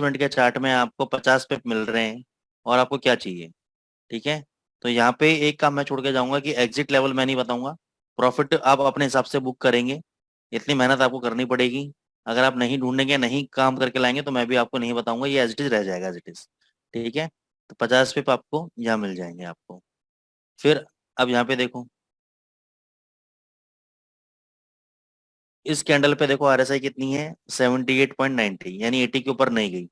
Minute के chart में आपको 50 पिप मिल रहे हैं और आपको क्या चाहिए? ठीक है। तो यहाँ पे एक काम मैं छोड़ के जाऊंगा कि एग्जिट लेवल मैं नहीं बताऊंगा, प्रॉफिट आप अपने हिसाब से बुक करेंगे। इतनी मेहनत आपको करनी पड़ेगी। अगर आप नहीं ढूंढेंगे, नहीं काम करके लाएंगे, तो मैं भी आपको नहीं बताऊंगा, ये एज इट इज रह जाएगा एज इट इज। ठीक है। तो 50 पिप आपको यहाँ मिल जाएंगे आपको। फिर अब यहाँ पे देखो, इस कैंडल पे देखो आरएसआई कितनी है, 78.90, यानी 80 के ऊपर नहीं गई।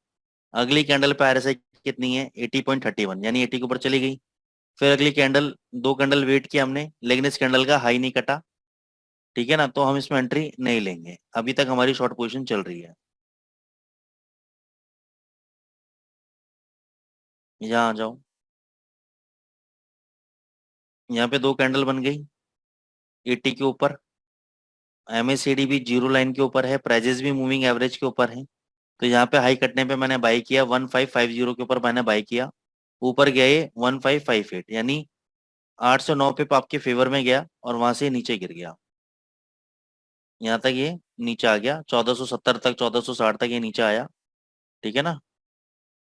अगली कैंडल पे आरएसआई कितनी है, 80.31, यानी 80 के ऊपर चली गई। फिर अगली कैंडल, दो कैंडल वेट किया हमने, लेकिन इस कैंडल का हाई नहीं कटा। ठीक है ना, तो हम इसमें एंट्री नहीं लेंगे, अभी तक हमारी शॉर्ट पोजीशन चल रही है। यहाँ आ जाओ। यहाँ पे दो कैंडल बन गई 80 के ऊपर। एमएससीडी भी जीरो लाइन के ऊपर है, प्राइजेस भी मूविंग एवरेज के ऊपर है। तो यहाँ पे हाई कटने पे मैंने बाई किया, 1550 के ऊपर मैंने बाई किया। ऊपर गया ये 1558, यानी 809 पे आपके फेवर में गया और वहां से नीचे गिर गया। यहाँ तक ये नीचे आ गया, 1470 तक, 1460 तक ये नीचे आया। ठीक है ना।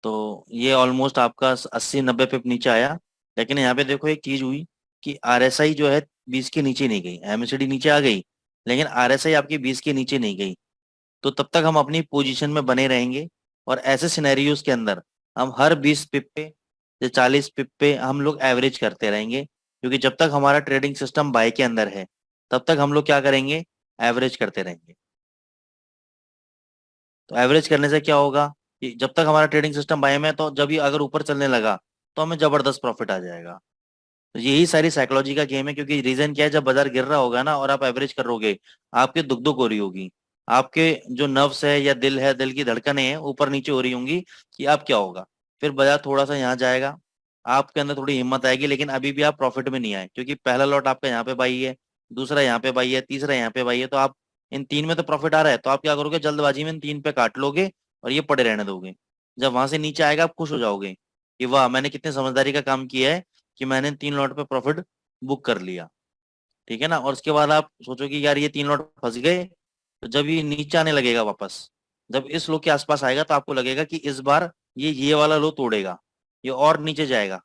तो ये ऑलमोस्ट आपका 80-90 पे नीचे आया। लेकिन यहाँ पे देखो एक चीज हुई कि आरएसआई जो है 20 के नीचे नहीं गई, एमएसडी नीचे आ गई, लेकिन आरएसआई आपकी 20 के नीचे नहीं गई। तो तब तक हम अपनी पोजीशन में बने रहेंगे। और ऐसे सिनेरियोज के अंदर हम हर 20 पिप पे या 40 पिप पे हम लोग एवरेज करते रहेंगे, क्योंकि जब तक हमारा ट्रेडिंग सिस्टम बाय के अंदर है, तब तक हम लोग क्या करेंगे, एवरेज करते रहेंगे। तो एवरेज करने से क्या होगा कि जब तक हमारा ट्रेडिंग सिस्टम बाय में है, तो जब ये अगर ऊपर चलने लगा तो हमें जबरदस्त प्रॉफिट आ जाएगा। तो यही सारी साइकोलॉजी का गेम है, क्योंकि रीजन क्या है, जब बाजार गिर रहा होगा ना और आप एवरेज करोगे, आपकी दुख दुख हो रही होगी, आपके जो नर्व्स है या दिल है, दिल की धड़कनें हैं ऊपर नीचे हो रही होंगी कि अब क्या होगा। फिर बाजार थोड़ा सा यहाँ जाएगा, आपके अंदर थोड़ी हिम्मत आएगी, लेकिन अभी भी आप प्रॉफिट में नहीं आए, क्योंकि पहला लॉट आपका यहाँ पे बाई है, दूसरा यहाँ पे बाई है, तीसरा यहाँ पे बाई है, तो आप इन तीन में तो प्रॉफिट आ रहा है, तो आप क्या करोगे, जल्दबाजी में इन तीन पे काट लोगे और ये पड़े रहने दोगे। जब वहां से नीचे आएगा आप खुश हो जाओगे कि वाह, मैंने कितने समझदारी का काम किया है कि मैंने तीन लॉट पे प्रॉफिट बुक कर लिया। ठीक है ना। और उसके बाद आप सोचो कि यार ये तीन लॉट फंस गए। तो जब ये नीचे आने लगेगा वापस, जब इस लो के आसपास आएगा, तो आपको लगेगा कि इस बार ये वाला लो तोड़ेगा, ये और नीचे जाएगा,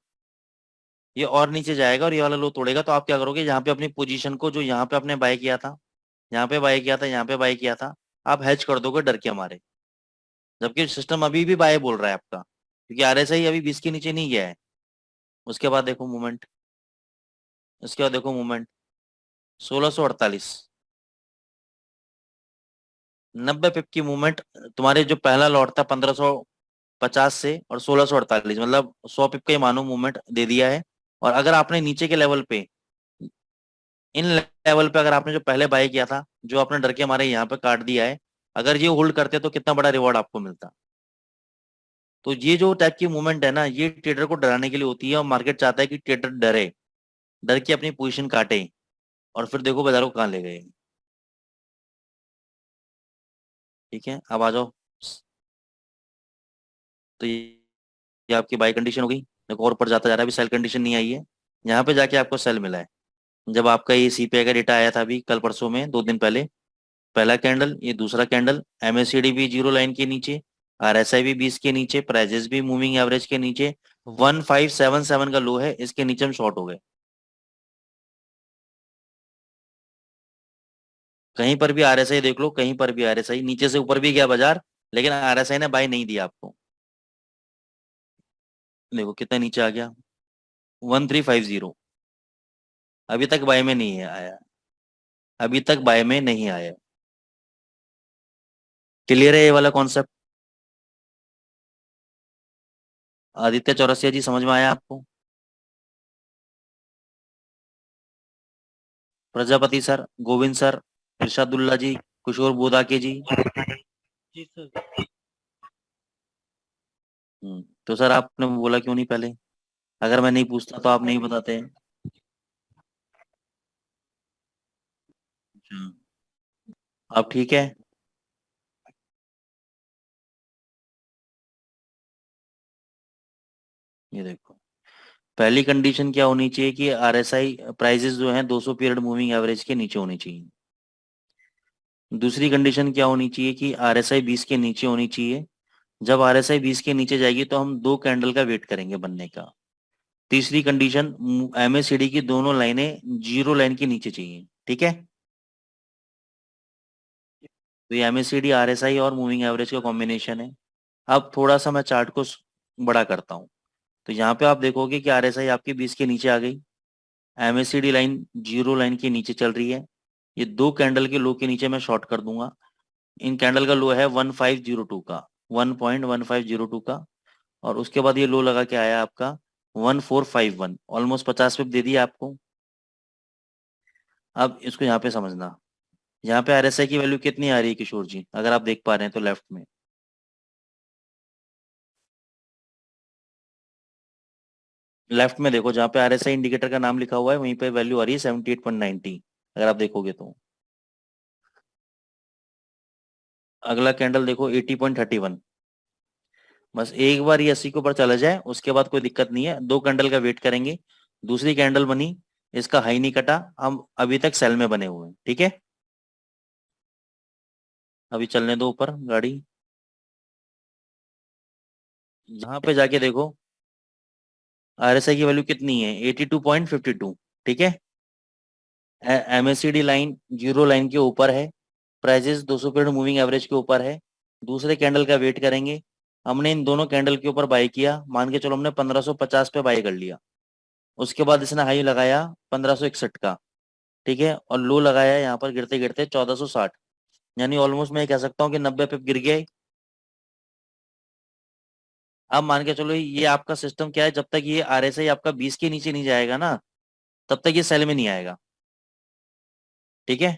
ये और नीचे जाएगा और ये वाला लो तोड़ेगा। तो आप क्या करोगे, यहाँ पे अपनी पोजीशन को, जो यहाँ पे आपने बाय किया था, यहाँ पे बाय किया था, यहाँ पे बाय किया था, आप हेज कर दोगे डर के मारे। जबकि सिस्टम अभी भी बाय बोल रहा है आपका, क्योंकि आरएसआई अभी 20 के नीचे नहीं गया है। उसके बाद देखो मूवमेंट, उसके बाद देखो मूवमेंट, 1648, 90 पिप की मूवमेंट। तुम्हारे जो पहला लॉट था 1550 से, और 1648, मतलब 100 पिप का ही मानो मूवमेंट दे दिया है। और अगर आपने नीचे के लेवल पे, इन लेवल पे अगर आपने जो पहले बाय किया था, जो आपने डर के मारे यहाँ पे काट दिया है, अगर ये होल्ड करते तो कितना बड़ा रिवॉर्ड आपको मिलता। तो ये जो टाइप की मूवमेंट है ना, ये ट्रेडर को डराने के लिए होती है, और मार्केट चाहता है कि ट्रेडर डरे, डर के अपनी पोजीशन काटे, और फिर देखो बाजार को कहाँ ले गए। ठीक है, अब आ जाओ। तो ये आपकी बाई कंडीशन हो गई। देखो और ऊपर जाता जा रहा है, अभी सेल कंडीशन नहीं आई है, यहाँ पे जाके आपको सेल मिला है। जब आपका ये सीपीआई का डेटा आया था अभी कल परसों में, 2 दिन पहले, पहला कैंडल, ये दूसरा कैंडल, एमएससीडी भी जीरो लाइन के नीचे, आरएसआई भी 20 के नीचे, प्राइजेस भी मूविंग एवरेज के नीचे, 1577 का लो है, इसके नीचे हम शॉर्ट हो गए। कहीं पर भी आरएसआई देख लो, कहीं पर भी आरएसआई नीचे से ऊपर भी गया बाजार, लेकिन आरएसआई ने बाय नहीं दिया आपको। देखो कितना नीचे आ गया, 1350, अभी तक बाय में नहीं है आया, अभी तक बाय में नहीं आया। क्लियर है ये वाला कॉन्सेप्ट? आदित्य चौरसिया जी, समझ में आया आपको? प्रजापति सर, गोविंद सर, इरशादुल्ला जी, किशोर बोदाके जी। जी सर। तो सर आपने बोला क्यों नहीं पहले? अगर मैं नहीं पूछता तो आप नहीं बताते। अच्छा, आप ठीक है। ये देखो, पहली कंडीशन क्या होनी चाहिए कि आरएसआई प्राइजेस जो हैं 200 पीरियड मूविंग एवरेज के नीचे होनी चाहिए। दूसरी कंडीशन क्या होनी चाहिए कि आरएसआई 20 के नीचे होनी चाहिए। जब RSI 20 के नीचे जाएगी तो हम 2 कैंडल का वेट करेंगे बनने का। तीसरी कंडीशन, MACD की दोनों लाइनें जीरो लाइन के नीचे चाहिए, ठीक है। तो ये MACD, RSI और मूविंग एवरेज का कॉम्बिनेशन है। अब थोड़ा सा मैं चार्ट को बड़ा करता हूँ। तो यहाँ पे आप देखोगे कि RSI आपकी 20 के नीचे आ गई, MACD लाइन जीरो लाइन के नीचे चल रही है। ये 2 कैंडल के लो के नीचे मैं शॉर्ट कर दूंगा। इन कैंडल का लो है 1502 का, 1.1502 का। और उसके बाद ये लो लगा के आया आपका 1451, ऑलमोस्ट 50 पिप दे दिया आपको। अब इसको यहाँ पे समझना, यहाँ पे RSI की वैल्यू कितनी आ रही है किशोर जी, अगर आप देख पा रहे हैं तो लेफ्ट में। लेफ्ट में देखो, जहाँ पे RSI इंडिकेटर का नाम लिखा हुआ है वहीं पे वैल्यू आ रही है 78.90, अगर आप देखोगे तो। अगला कैंडल देखो 80.31। बस एक बार ये 80 के ऊपर चला जाए उसके बाद कोई दिक्कत नहीं है, 2 कैंडल का वेट करेंगे। दूसरी कैंडल बनी, इसका हाई नहीं कटा, हम अभी तक सेल में बने हुए हैं, ठीक है। अभी चलने दो ऊपर गाड़ी। यहाँ पे जाके देखो RSI की वैल्यू कितनी है, 82.52, ठीक है। MACD लाइन जीरो लाइन के ऊपर है, प्राइजेस 200 पीरियड मूविंग एवरेज के ऊपर है। दूसरे कैंडल का वेट करेंगे। हमने इन दोनों कैंडल के ऊपर बाय किया, मान के चलो हमने 1550 पे बाय कर लिया। उसके बाद इसने हाई लगाया 1561 का, ठीक है, और लो लगाया यहाँ पर गिरते गिरते 1460। यानी ऑलमोस्ट मैं कह सकता हूँ कि 90 पे गिर गया। अब मान के चलो ये आपका सिस्टम क्या है, जब तक ये RSI आपका 20 के नीचे नहीं जाएगा ना, तब तक ये सेल में नहीं आएगा, ठीक है।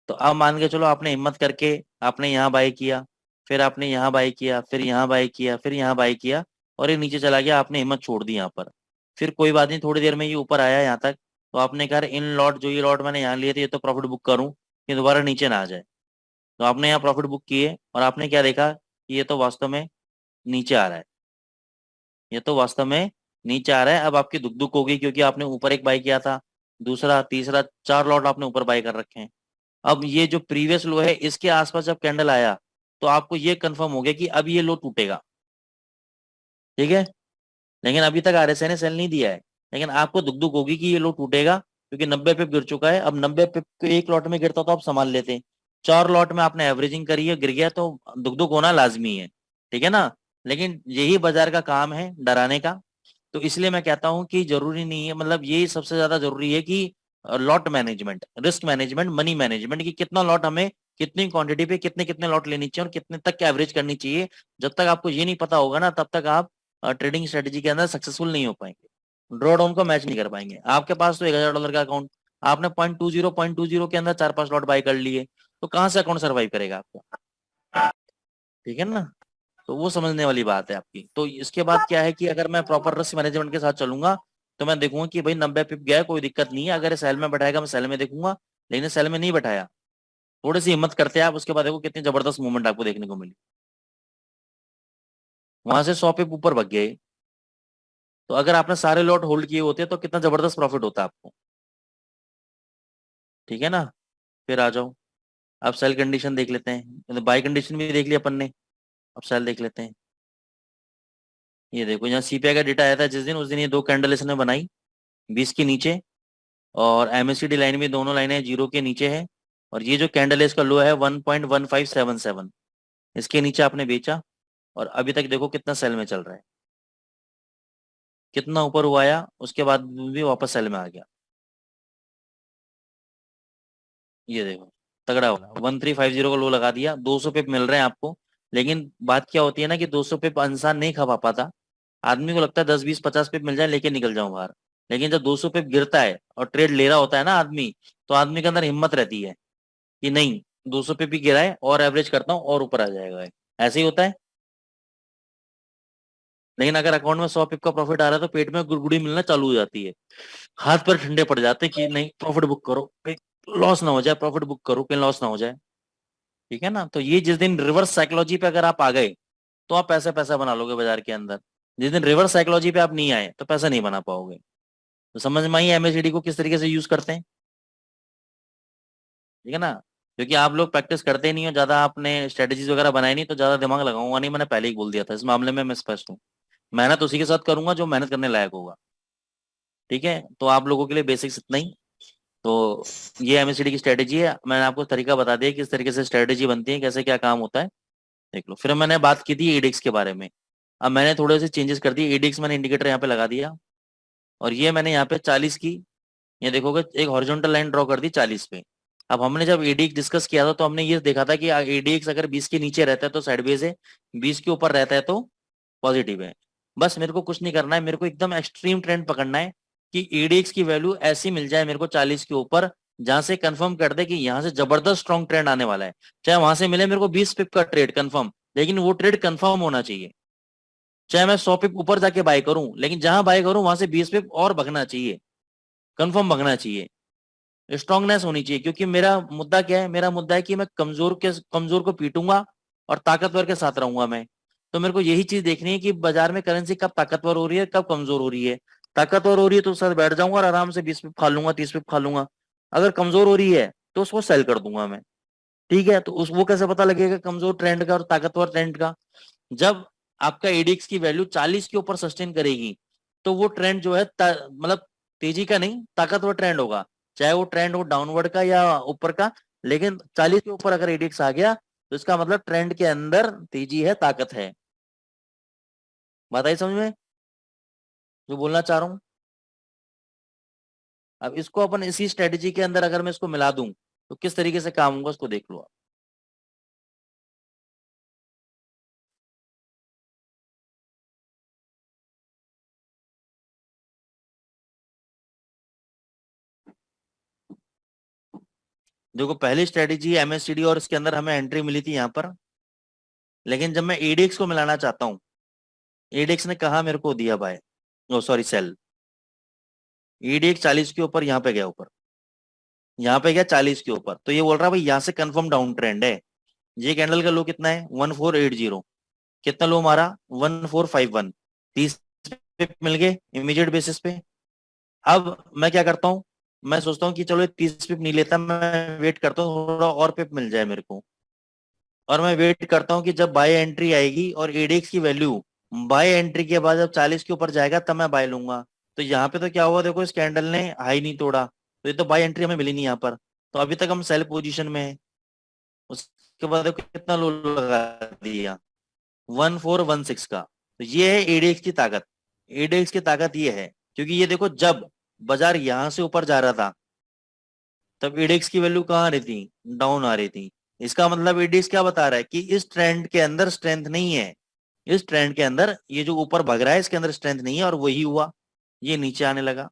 तो अब मान के चलो आपने हिम्मत करके आपने यहाँ बाय किया, फिर आपने यहाँ बाय किया, फिर यहाँ बाय किया, फिर यहाँ बाय किया, और ये नीचे चला गया, आपने हिम्मत छोड़ दी यहाँ पर। फिर कोई बात नहीं, थोड़ी देर में ये ऊपर आया यहाँ तक, तो आपने कहा इन लॉट, जो ये लॉट मैंने यहाँ लिए थे ये तो प्रॉफिट बुक करूँ, ये दोबारा नीचे ना आ जाए। तो आपने यहाँ प्रॉफिट बुक किए और आपने क्या देखा कि ये तो वास्तव में नीचे आ रहा है, ये तो वास्तव में नीचे आ रहा है। अब आपकी दुख दुख होगी क्योंकि आपने ऊपर एक बाय किया था, दूसरा तीसरा 4 लॉट आपने ऊपर बाय कर रखे हैं। अब ये जो प्रीवियस लो है इसके आसपास जब कैंडल आया तो आपको ये कंफर्म हो गया कि अब ये लो टूटेगा, ठीक है। लेकिन अभी तक RSI ने सेल नहीं दिया है, लेकिन आपको दुख दुख होगी कि ये लो टूटेगा क्योंकि 90 पिप गिर चुका है। अब 90 पिप को एक लॉट में गिरता तो आप संभाल लेते, 4 लॉट में आपने एवरेजिंग करी है, गिर गया तो दुख दुख होना लाजमी है, ठीक है ना। लेकिन यही बाजार का काम है, डराने का। तो इसलिए मैं कहता हूं कि जरूरी नहीं है, मतलब यही सबसे ज्यादा जरूरी है कि lot management, risk management, money management, कि कितना लॉट हमें कितनी क्वांटिटी पे कितने कितने लॉट लेनी चाहिए और कितने तक की एवरेज करनी चाहिए। जब तक आपको ये नहीं पता होगा ना, तब तक आप ट्रेडिंग स्ट्रेटेजी के अंदर सक्सेसफुल नहीं हो पाएंगे, ड्रॉ डाउन को मैच नहीं कर पाएंगे। आपके पास तो $1000 का अकाउंट, आपने पॉइंट टू जीरो के अंदर 4-5 लॉट बाय कर लिए, तो कहाँ से अकाउंट सर्वाइव करेगा आपका, ठीक है ना। तो वो समझने वाली बात है आपकी। तो इसके बाद क्या है कि अगर मैं प्रॉपर रिस्क मैनेजमेंट के साथ चलूंगा तो मैं देखूंगा कि भाई 90 पिप गया है, कोई दिक्कत नहीं है, अगर ये सेल में बैठाएगा मैं सेल में देखूंगा, लेकिन सेल में नहीं बैठाया, थोड़ी सी हिम्मत करते हैं आप, उसके बाद देखो कितनी जबरदस्त मूवमेंट आपको देखने को मिली। वहां से 100 पिप ऊपर भाग गए, तो अगर आपने सारे लॉट होल्ड किए होते तो कितना जबरदस्त प्रॉफिट होता आपको, ठीक है ना। फिर आ जाओ, अब सेल कंडीशन देख लेते हैं, बाय कंडीशन भी देख लिया अपन ने, अब सेल देख लेते हैं। ये देखो यहाँ CPI का डेटा आया था जिस दिन, उस दिन ये 2 कैंडल इसने बनाई 20 के नीचे, और MACD लाइन में दोनों लाइनें जीरो के नीचे है। और ये जो कैंडल है इसका लो है 1.1577, इसके नीचे आपने बेचा, और अभी तक देखो कितना सेल में चल रहा है, कितना ऊपर हुआ आया, उसके बाद भी वापस सेल में आ गया। ये देखो तगड़ा होगा, 1350 का लो लगा दिया, 200 पे मिल रहे हैं आपको। लेकिन बात क्या होती है ना कि 200 पे इंसान नहीं खपा पाता, आदमी को लगता है 10 20 50 पे मिल जाए लेके निकल जाऊं बाहर। लेकिन जब 200 पे गिरता है और ट्रेड ले रहा होता है ना आदमी, तो आदमी के अंदर हिम्मत रहती है कि नहीं, 200 पे भी गिरा है और एवरेज करता हूँ और ऊपर आ जाएगा, ऐसे ही होता है। लेकिन अगर अकाउंट में 100 पिप का प्रॉफिट आ रहा है तो पेट में गुड़गुड़ी मिलना चालू हो जाती है, हाथ पर ठंडे पड़ जाते हैं कि नहीं प्रॉफिट बुक करो, कहीं लॉस ना हो जाए, प्रॉफिट बुक करो कहीं लॉस ना हो जाए, ठीक है ना। तो ये जिस दिन रिवर्स साइकोलॉजी पे अगर आप आ गए तो आप पैसा पैसा बना लोगे बाजार के अंदर। जिस दिन रिवर्स साइकोलॉजी पे आप नहीं आए तो पैसा नहीं बना पाओगे। तो समझ में आई MACD को किस तरीके से यूज करते हैं, ठीक है ना। क्योंकि आप लोग प्रैक्टिस करते नहीं हो ज्यादा, आपने स्ट्रेटेजीज वगैरह बनाई नहीं, तो ज्यादा दिमाग लगाऊंगा नहीं, मैंने पहले ही बोल दिया था, इस मामले में मैं स्पष्ट हूँ। मेहनत उसी के साथ करूंगा जो मेहनत करने लायक होगा। ठीक है, तो आप लोगों के लिए बेसिक्स इतना ही। तो ये एमएससीडी की स्ट्रेटेजी है, मैंने आपको तरीका बता दिया किस तरीके से स्ट्रेटेजी बनती है, कैसे क्या काम होता है। देख लो। फिर मैंने बात की थी एडिक्स के बारे में। अब मैंने थोड़े से चेंजेस कर दिए, एडिक्स मैंने इंडिकेटर यहाँ पे लगा दिया, और ये मैंने यहाँ पे 40 की, ये देखोगे एक हॉरिजॉन्टल लाइन ड्रॉ कर दी 40 पे। अब हमने जब एडीएक्स डिस्कस किया था तो हमने ये देखा था कि एडीएक्स अगर 20 के नीचे रहता है तो साइडवेज है, 20 के ऊपर रहता है तो पॉजिटिव है। बस मेरे को कुछ नहीं करना है, मेरे को एकदम एक्सट्रीम ट्रेंड पकड़ना है कि एडीएक्स की वैल्यू ऐसी मिल जाए मेरे को 40 के ऊपर, जहां से कंफर्म कर दे कि यहाँ से जबरदस्त स्ट्रॉन्ग ट्रेंड आने वाला है। चाहे वहां से मिले मेरे को 20 पिप का ट्रेड कंफर्म, लेकिन वो ट्रेड कंफर्म होना चाहिए। चाहे मैं 100 पिप ऊपर जाके बाय करूं, लेकिन जहां बाय करूं वहां से 20 पिप और भगना चाहिए, कंफर्म भगना चाहिए, स्ट्रांगनेस होनी चाहिए। क्योंकि मेरा मुद्दा क्या है, मेरा मुद्दा है कि मैं कमजोर को पीटूंगा और ताकतवर के साथ रहूंगा मैं। तो मेरे को यही चीज देखनी है कि बाजार में करेंसी कब ताकतवर हो रही है, कब कमजोर हो रही है। ताकतवर हो रही है तो उसके साथ बैठ जाऊंगा और आराम से 20 पिप खा लूंगा, 30 पिप खा लूंगा। अगर कमजोर हो रही है तो उसको सेल कर दूंगा मैं। ठीक है, तो उस वो कैसे पता लगेगा कमजोर ट्रेंड का और ताकतवर ट्रेंड का? जब आपका एडिक्स की वैल्यू 40 के ऊपर सस्टेन करेगी, तो वो ट्रेंड जो है मतलब तेजी का नहीं, ताकतवर ट्रेंड होगा। चाहे वो ट्रेंड हो डाउनवर्ड का या ऊपर का, लेकिन 40 के ऊपर अगर एडिक्स आ गया तो इसका मतलब ट्रेंड के अंदर तेजी है, ताकत है। बात आई समझ में जो बोलना चाह रहा हूँ? अब इसको अपन इसी स्ट्रेटेजी के अंदर अगर मैं इसको मिला दूं तो किस तरीके से काम होगा उसको देख लो आप। देखो, पहली स्ट्रेटेजी एमएससीडी और इसके अंदर हमें एंट्री मिली थी यहाँ पर, लेकिन जब मैं एडीएक्स को मिलाना चाहता हूँ, एडीएक्स ने कहा मेरे को दिया बाय, ओ सॉरी सेल। ईडी 40 के ऊपर यहाँ पे गया ऊपर, यहाँ पे गया 40 के ऊपर, तो ये बोल रहा है भाई यहाँ से कंफर्म डाउन ट्रेंड है। ये कैंडल का लो कितना है, 1480। कितना लो मारा, 1451। 30 पे मिल गए इमीडिएट बेसिस पे। अब मैं क्या करता हूँ, मैं सोचता हूँ कि चलो 30 पिप नहीं लेता, मैं वेट करता हूँ थोड़ा और पिप मिल जाए मेरे को, और मैं वेट करता हूँ कि जब बाय एंट्री आएगी और एडीएक्स की वैल्यू बाय एंट्री के बाद जब 40 के ऊपर जाएगा तब मैं बाय लूंगा। तो यहाँ पे तो क्या हुआ, देखो इस कैंडल ने हाई नहीं तोड़ा, तो ये तो बाय एंट्री हमें मिली नहीं यहाँ पर, तो अभी तक हम सेल पोजीशन में है। उसके बाद देखो कितना लो लगा दिया, 1416 का। तो ये है एडीएक्स की ताकत। एडीएक्स की ताकत ये है, क्योंकि ये देखो जब बाजार यहाँ से ऊपर जा रहा था तब एडीएक्स की वैल्यू कहाँ आ रही थी, डाउन आ रही थी। इसका मतलब एडीएक्स क्या बता रहा है कि इस ट्रेंड के अंदर स्ट्रेंथ नहीं है। इस ट्रेंड के अंदर ये जो ऊपर भग रहा है इसके अंदर स्ट्रेंथ नहीं है, और वही हुआ, ये नीचे आने लगा।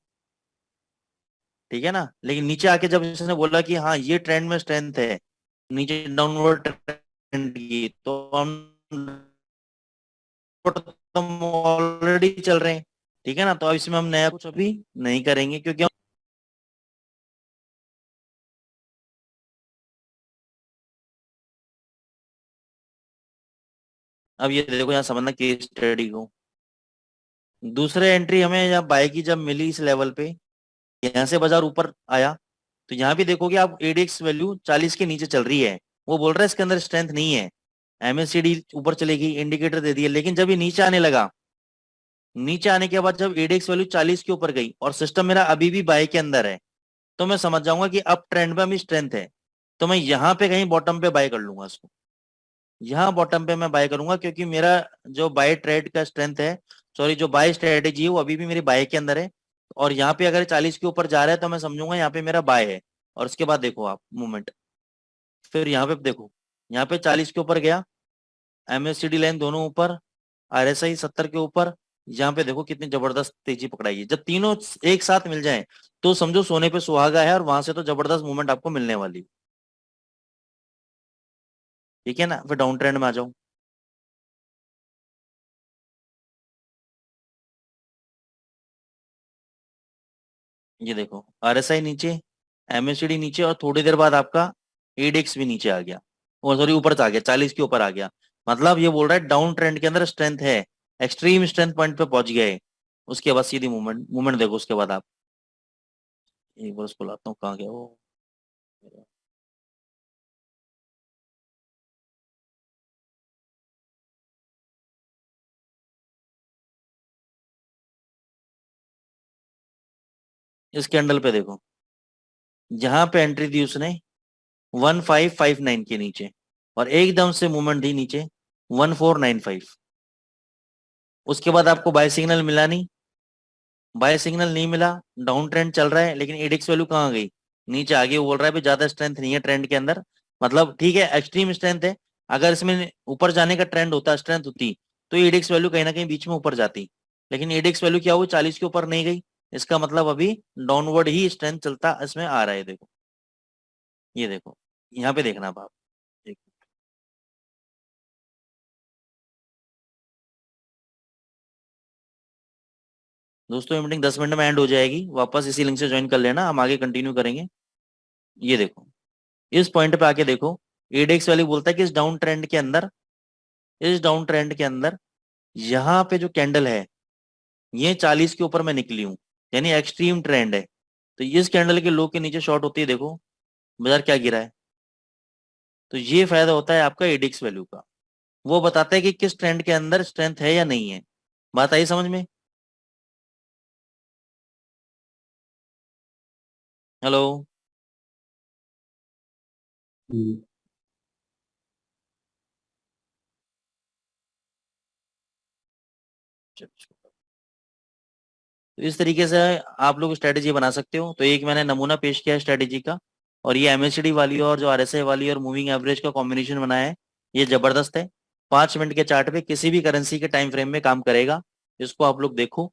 ठीक है ना, लेकिन नीचे आके जब इसने बोला कि हाँ ये ट्रेंड में स्ट्रेंथ है, नीचे डाउनवर्ड ट्रेंड की, तो हम ऑलरेडी चल रहे हैं। ठीक है ना, तो अब इसमें हम नया कुछ अभी नहीं करेंगे, क्योंकि अब ये देखो यहाँ समझना केस स्टडी को। दूसरे एंट्री हमें यहाँ बाय की जब मिली इस लेवल पे, यहाँ से बाजार ऊपर आया, तो यहाँ भी देखोगे आप एडीएक्स वैल्यू 40 के नीचे चल रही है। वो बोल रहा है इसके अंदर स्ट्रेंथ नहीं है। एमएससीडी ऊपर चलेगी, इंडिकेटर दे दिए, लेकिन जब ये नीचे आने लगा, नीचे आने के बाद जब एडीएक्स वैल्यू 40 के ऊपर गई और सिस्टम मेरा अभी भी बाय के अंदर है, तो मैं समझ जाऊंगा कि अब ट्रेंड में अभी स्ट्रेंथ है। तो मैं यहाँ पे कहीं बॉटम पे बाय कर लूंगा इसको, यहाँ बॉटम पे मैं बाय करूंगा, क्योंकि मेरा जो बाय ट्रेड का स्ट्रेंथ है, सॉरी जो बाय स्ट्रेटेजी है वो अभी भी मेरी बाय के अंदर है। और यहाँ पे अगर 40 के ऊपर जा रहा है तो मैं समझूंगा यहाँ पे मेरा बाय है। और उसके बाद देखो आप मूवमेंट, फिर यहाँ पे देखो, यहाँ पे 40 के ऊपर गया, एमएससीडी लाइन दोनों ऊपर, आरएसआई 70 के ऊपर। यहाँ पे देखो कितनी जबरदस्त तेजी पकड़ाई है। जब तीनों एक साथ मिल जाएं तो समझो सोने पे सुहागा है, और वहां से तो जबरदस्त मूवमेंट आपको मिलने वाली है। ठीक है ना, फिर डाउन ट्रेंड में आ जाओ। ये देखो आरएसआई नीचे, एमएससीडी नीचे, और थोड़ी देर बाद आपका एडेक्स भी नीचे आ गया, और सॉरी ऊपर आ गया, 40 के ऊपर आ गया। मतलब ये बोल रहा है डाउन ट्रेंड के अंदर स्ट्रेंथ है, एक्सट्रीम स्ट्रेंथ पॉइंट पे पहुंच गए। उसके बाद सीधी मूवमेंट, मूवमेंट देखो उसके बाद आप। एक बार उसको लाता हूँ, कहाँ गया वो। इस कैंडल पे देखो, जहां पे एंट्री दी उसने 1559 के नीचे, और एकदम से मूवमेंट दी नीचे 1495। उसके बाद आपको बाय सिग्नल मिला नहीं, बाय सिग्नल नहीं मिला, डाउन ट्रेंड चल रहा है, लेकिन एडिक्स वैल्यू कहाँ गई, नीचे आगे। वो बोल रहा है भी ज्यादा स्ट्रेंथ नहीं है ट्रेंड के अंदर, मतलब ठीक है एक्सट्रीम स्ट्रेंथ है। अगर इसमें ऊपर जाने का ट्रेंड होता, स्ट्रेंथ होती, तो एडिक्स वैल्यू कहीं ना कहीं बीच में ऊपर जाती। लेकिन एडिक्स वैल्यू क्या हुई, 40 के ऊपर नहीं गई। इसका मतलब अभी डाउनवर्ड ही स्ट्रेंथ चलता इसमें आ रहा है। देखो, ये देखो, यहाँ पे देखना आप। एक- दोस्तों, ये मीटिंग 10 मिनट में एंड हो जाएगी, वापस इसी लिंक से ज्वाइन कर लेना, हम आगे कंटिन्यू करेंगे। ये देखो, इस पॉइंट पे आके देखो, एडेक्स वैल्यू बोलता है कि इस डाउन ट्रेंड के अंदर, इस डाउन ट्रेंड के अंदर यहाँ पे जो कैंडल है, ये 40 के ऊपर मैं निकली हूँ, यानी एक्सट्रीम ट्रेंड है। तो इस कैंडल के लो के नीचे शॉर्ट होती है, देखो बाजार क्या गिरा है। तो ये फायदा होता है आपका एडिक्स वैल्यू का, वो बताता है कि किस ट्रेंड के अंदर स्ट्रेंथ है या नहीं है। बात आई समझ में? हेलो? हम्म। तो इस तरीके से आप लोग स्ट्रेटेजी बना सकते हो। तो एक मैंने नमूना पेश किया है स्ट्रेटेजी का, और ये एमएससीडी वाली और जो आरएसआई वाली और मूविंग एवरेज का कॉम्बिनेशन बनाया है, ये जबरदस्त है। 5 मिनट के चार्ट पे किसी भी करेंसी के टाइम फ्रेम में काम करेगा। इसको आप लोग देखो,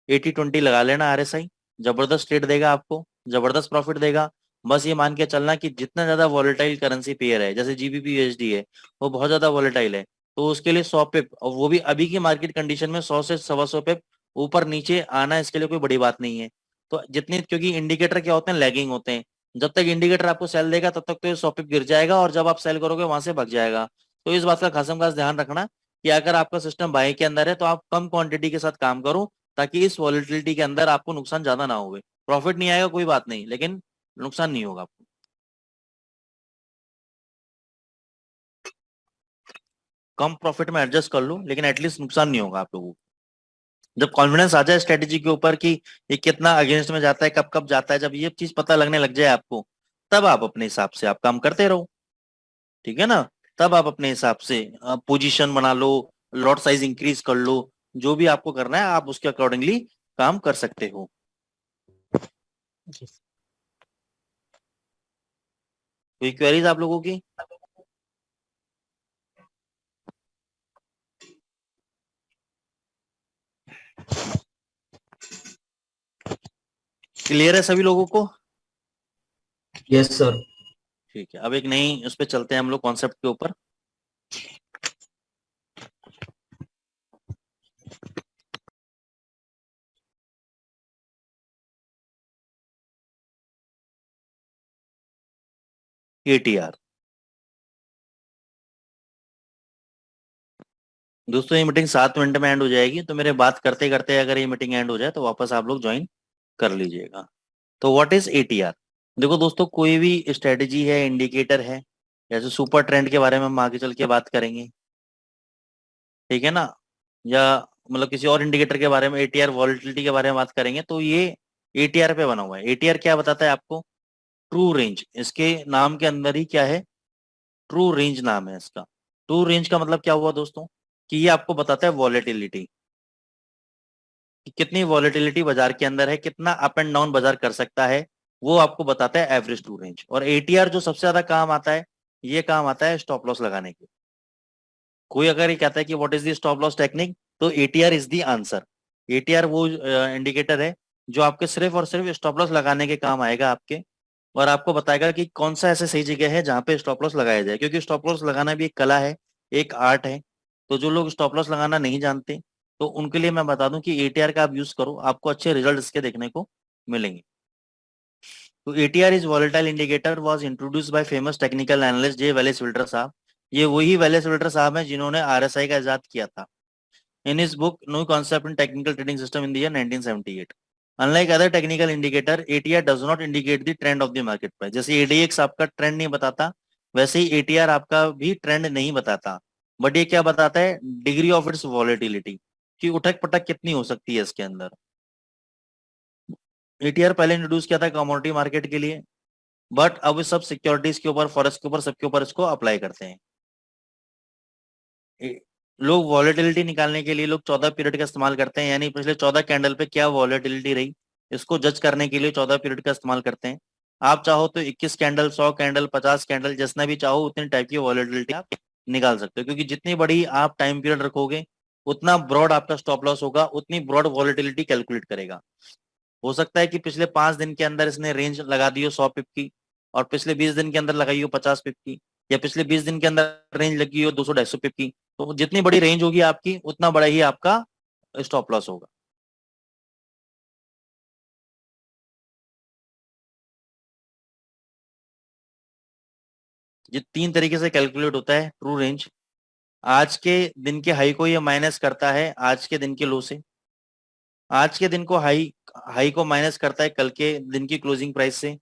80-20 लगा लेना आरएसआई, जबरदस्त ट्रेड देगा आपको, जबरदस्त प्रॉफिट देगा। बस ये मान के चलना कि जितना ज्यादा वॉलेटाइल करेंसी पेयर है, जैसे जीबीपी यूएसडी है, वो बहुत ज्यादा वॉलेटाइल है, तो उसके लिए 100 पिप, और वो भी अभी की मार्केट कंडीशन में 100 से 125 पिप ऊपर नीचे आना, इसके लिए कोई बड़ी बात नहीं है। तो जितनी, क्योंकि इंडिकेटर क्या होते हैं, लैगिंग होते हैं। जब तक इंडिकेटर आपको सेल देगा तब तक तो ये 100 पिप गिर जाएगा, और जब आप सेल करोगे वहां से भाग जाएगा। तो इस बात का खासम खास ध्यान रखना कि अगर आपका सिस्टम बाई के अंदर है तो आप कम क्वांटिटी के साथ काम करो, ताकि इस वॉलेटिलिटी के अंदर आपको नुकसान ज्यादा ना हो। प्रॉफिट नहीं आएगा कोई बात नहीं, लेकिन नुकसान नहीं होगा आपको। कम प्रॉफिट में एडजस्ट कर लो, लेकिन एटलीस्ट नुकसान नहीं होगा आप लोगों को। जब कॉन्फिडेंस आ जाए स्ट्रेटेजी के ऊपर कि ये कितना अगेंस्ट में जाता है, कब कब जाता है, जब ये चीज पता लगने लग जाए आपको, तब आप अपने हिसाब से आप काम करते रहो। ठीक है ना? तब आप अपने हिसाब से पोजीशन बना लो, लॉट साइज इंक्रीज कर लो, जो भी आपको करना है आप उसके अकॉर्डिंगली काम कर सकते हो। जी। कोई क्वेरीज आप लोगों की? क्लियर है सभी लोगों को? Yes sir. ठीक है, अब एक नई उस पर चलते हैं हम लोग, कॉन्सेप्ट के ऊपर। एटीआर। दोस्तों, ये मीटिंग 7 मिनट में एंड हो जाएगी, तो मेरे बात करते करते अगर ये मीटिंग एंड हो जाए तो वापस आप लोग ज्वाइन कर लीजिएगा। तो व्हाट इज एटीआर? देखो दोस्तों, कोई भी स्ट्रेटेजी है, इंडिकेटर है, जैसे सुपर ट्रेंड के बारे में हम आगे चल के बात करेंगे, ठीक है ना, या मतलब किसी और इंडिकेटर के बारे में, एटीआर वॉलिटिलिटी के बारे में बात करेंगे, तो ये एटीआर पे बना हुआ है। एटीआर क्या बताता है आपको? ट्रू रेंज, इसके नाम के अंदर ही क्या है, ट्रू रेंज नाम है इसका। ट्रू रेंज का मतलब क्या हुआ दोस्तों, कि ये आपको बताता है वॉलेटिलिटी, कि कितनी वॉलेटिलिटी बाजार के अंदर है, कितना अप एंड डाउन बाजार कर सकता है, वो आपको बताता है एवरेज ट्रू रेंज। और एटीआर जो सबसे ज्यादा काम आता है, ये काम आता है स्टॉप लॉस लगाने के। कोई अगर ये कहता है कि what is the stop loss technique, तो ATR is the answer. ATR वो इंडिकेटर है जो आपके सिर्फ और सिर्फ स्टॉप लॉस लगाने के काम आएगा आपके, और आपको बताएगा कि कौन सा ऐसे सही जगह है जहाँ पे स्टॉप लॉस लगाया जाए, क्योंकि स्टॉप लॉस लगाना भी एक कला है, एक आर्ट है। तो जो लोग स्टॉप लॉस लगाना नहीं जानते, तो उनके लिए मैं बता दूं कि एटीआर का आप यूज करो, आपको अच्छे रिजल्ट इसके देखने को मिलेंगे। तो ATR is volatile indicator was introduced by famous technical analyst J Wallace filter साहब। ये वही वेलेस फिल्टर साहब हैं जिन्होंने आरएसआई का इजाद किया था। In his book new concept in technical trading system in the year 1978। Unlike other technical indicator, ATR does not indicate the trend of the market price. जैसे एडीएक्स आपका ट्रेंड नहीं बताता, वैसे ही एटीआर आपका भी ट्रेंड नहीं बताता। बट ये क्या बताता है, डिग्री ऑफ इट्स वॉलेटिलिटी, कि उठक पटक कितनी हो सकती है इसके अंदर। एटीआर पहले इंट्रोड्यूस किया था कमोडिटी मार्केट के लिए, बट अब सब सिक्योरिटीज के ऊपर, फॉरेक्स के ऊपर, सबके ऊपर इसको अप्लाई करते हैं। लोग वॉलेटिलिटी निकालने के लिए लोग 14 पीरियड का इस्तेमाल करते हैं, यानी पिछले 14 कैंडल पे क्या वॉलेटिलिटी रही, इसको जज करने के लिए 14 पीरियड का इस्तेमाल करते हैं। आप चाहो तो 21 कैंडल, 100 कैंडल, 50 कैंडल, जितना भी चाहो उतनी टाइप की वॉलेटिलिटी आप निकाल सकते हो, क्योंकि जितनी बड़ी आप टाइम पीरियड रखोगे उतना ब्रॉड आपका स्टॉप लॉस होगा, उतनी ब्रॉड वॉलेटिलिटी कैलकुलेट करेगा। हो सकता है कि पिछले 5 दिन के अंदर इसने रेंज लगा दी हो 100 पिप की, और पिछले 20 दिन के अंदर लगाई हो 50 पिप की, या पिछले 20 दिन के अंदर रेंज लगी हो 200-250 पिप की। तो जितनी बड़ी रेंज होगी आपकी उतना बड़ा ही आपका स्टॉप लॉस होगा। ये 3 तरीके से कैलकुलेट होता है ट्रू रेंज। आज के दिन के हाई को ये माइनस करता है आज के दिन के लो से, आज के दिन को हाई हाई को माइनस करता है कल के दिन की क्लोजिंग प्राइस से,